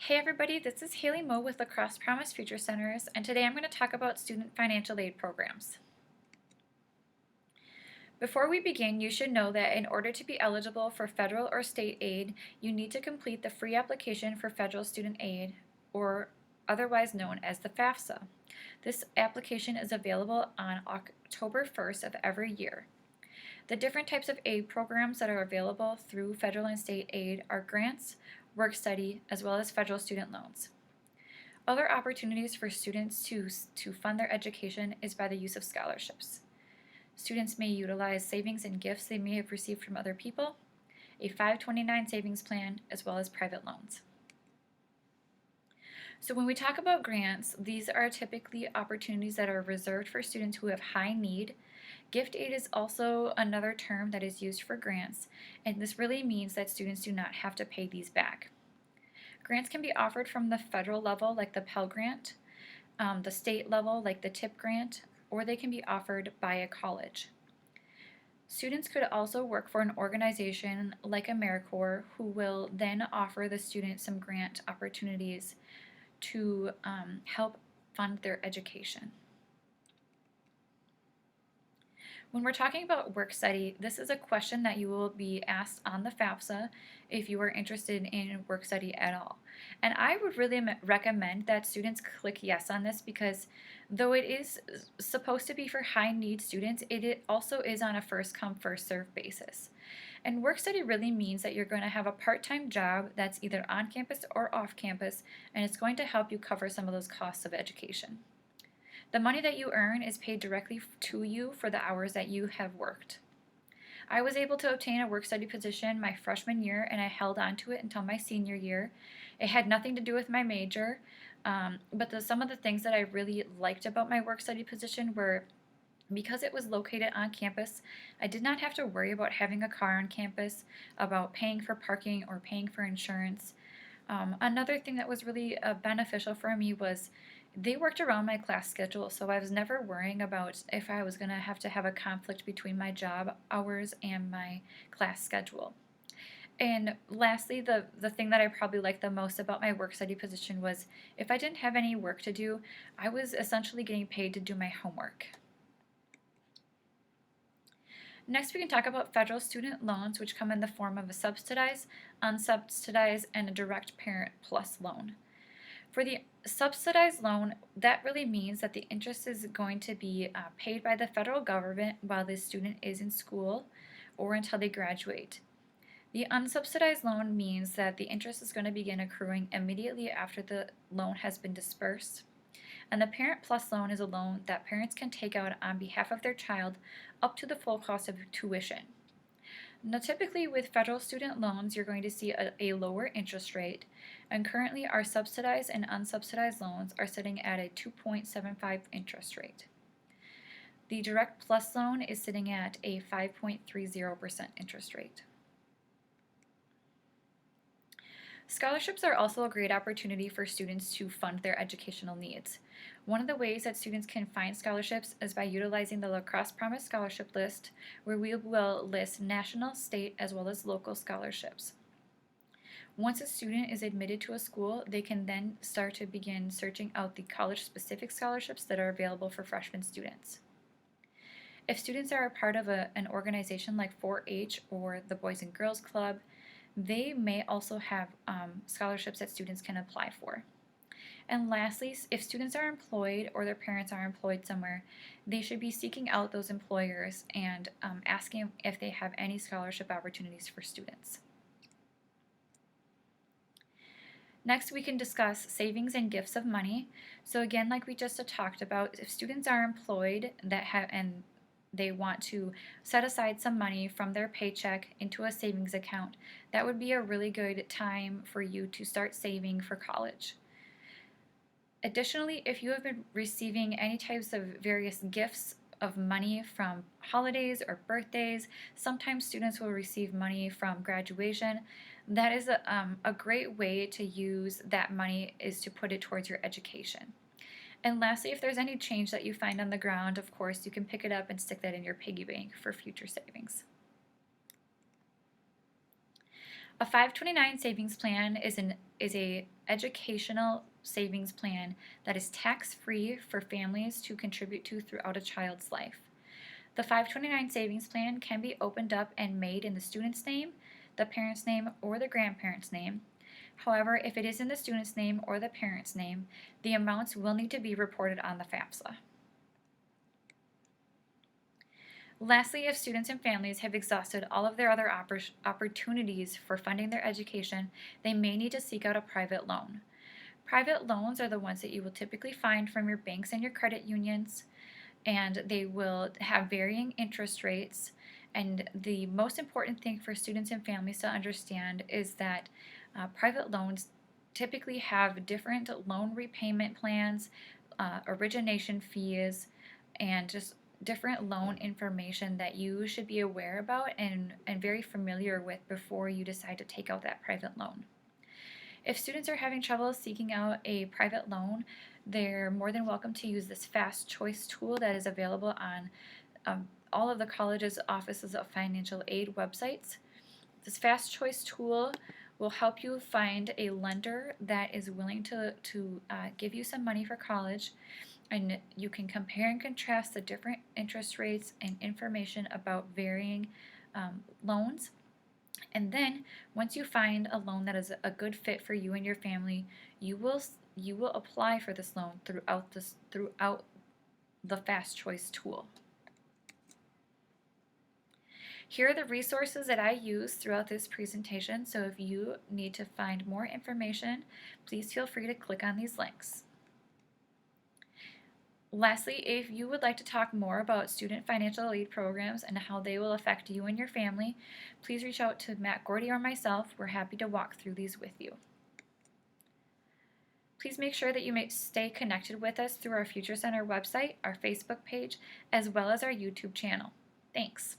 Hey everybody, this is Haley Moe with La Crosse Promise Future Centers, and today I'm going to talk about student financial aid programs. Before we begin, you should know that in order to be eligible for federal or state aid, you need to complete the free application for federal student aid, or otherwise known as the FAFSA. This application is available on October 1st of every year. The different types of aid programs that are available through federal and state aid are grants, work study, as well as federal student loans. Other opportunities for students to fund their education is by the use of scholarships. Students may utilize savings and gifts they may have received from other people, a 529 savings plan, as well as private loans. So when we talk about grants, these are typically opportunities that are reserved for students who have high need. Gift aid is also another term that is used for grants, and this really means that students do not have to pay these back. Grants can be offered from the federal level, like the Pell Grant, the state level, like the TIP grant, or they can be offered by a college. Students could also work for an organization like AmeriCorps, who will then offer the student some grant opportunities to help fund their education. When we're talking about work study, this is a question that you will be asked on the FAFSA if you are interested in work study at all. And I would really recommend that students click yes on this, because though it is supposed to be for high need students, it also is on a first come first serve basis. And work study really means that you're going to have a part-time job that's either on campus or off campus, and it's going to help you cover some of those costs of education. The money that you earn is paid directly to you for the hours that you have worked. I was able to obtain a work study position my freshman year, and I held on to it until my senior year. It had nothing to do with my major, but some of the things that I really liked about my work study position were, because it was located on campus, I did not have to worry about having a car on campus, about paying for parking or paying for insurance. Another thing that was really beneficial for me was they worked around my class schedule, so I was never worrying about if I was going to have a conflict between my job hours and my class schedule. And lastly, the thing that I probably liked the most about my work study position was if I didn't have any work to do, I was essentially getting paid to do my homework. Next, we can talk about federal student loans, which come in the form of a subsidized, unsubsidized, and a direct parent plus loan. For the subsidized loan, that really means that the interest is going to be paid by the federal government while the student is in school or until they graduate. The unsubsidized loan means that the interest is going to begin accruing immediately after the loan has been dispersed. And the Parent Plus loan is a loan that parents can take out on behalf of their child up to the full cost of tuition. Now, typically with federal student loans, you're going to see a lower interest rate, and currently our subsidized and unsubsidized loans are sitting at a 2.75 interest rate. The Direct Plus loan is sitting at a 5.30% interest rate. Scholarships are also a great opportunity for students to fund their educational needs. One of the ways that students can find scholarships is by utilizing the La Crosse Promise Scholarship List, where we will list national, state, as well as local scholarships. Once a student is admitted to a school, they can then start to begin searching out the college-specific scholarships that are available for freshman students. If students are a part of an organization like 4-H or the Boys and Girls Club, they may also have scholarships that students can apply for. And lastly, if students are employed or their parents are employed somewhere, they should be seeking out those employers and asking if they have any scholarship opportunities for students. Next, we can discuss savings and gifts of money. So again, like we just talked about, if students are employed and they want to set aside some money from their paycheck into a savings account, that would be a really good time for you to start saving for college. Additionally, if you have been receiving any types of various gifts of money from holidays or birthdays, sometimes students will receive money from graduation. That is a great way to use that money, is to put it towards your education. And lastly, if there's any change that you find on the ground, of course, you can pick it up and stick that in your piggy bank for future savings. A 529 savings plan is a educational savings plan that is tax-free for families to contribute to throughout a child's life. The 529 savings plan can be opened up and made in the student's name, the parent's name, or the grandparent's name. However, if it is in the student's name or the parent's name, the amounts will need to be reported on the FAFSA. Lastly, if students and families have exhausted all of their other opportunities for funding their education, they may need to seek out a private loan. Private loans are the ones that you will typically find from your banks and your credit unions, and they will have varying interest rates. And the most important thing for students and families to understand is that private loans typically have different loan repayment plans, origination fees, and just different loan information that you should be aware about and very familiar with before you decide to take out that private loan. If students are having trouble seeking out a private loan, they're more than welcome to use this Fast Choice tool that is available on all of the college's offices of financial aid websites. This Fast Choice tool will help you find a lender that is willing to give you some money for college, and you can compare and contrast the different interest rates and information about varying loans. And then once you find a loan that is a good fit for you and your family, you will apply for this loan throughout the Fast Choice tool. Here are the resources that I use throughout this presentation, so if you need to find more information, please feel free to click on these links. Lastly, if you would like to talk more about student financial aid programs and how they will affect you and your family, please reach out to Matt Gordy or myself. We're happy to walk through these with you. Please make sure that you may stay connected with us through our Future Center website, our Facebook page, as well as our YouTube channel. Thanks.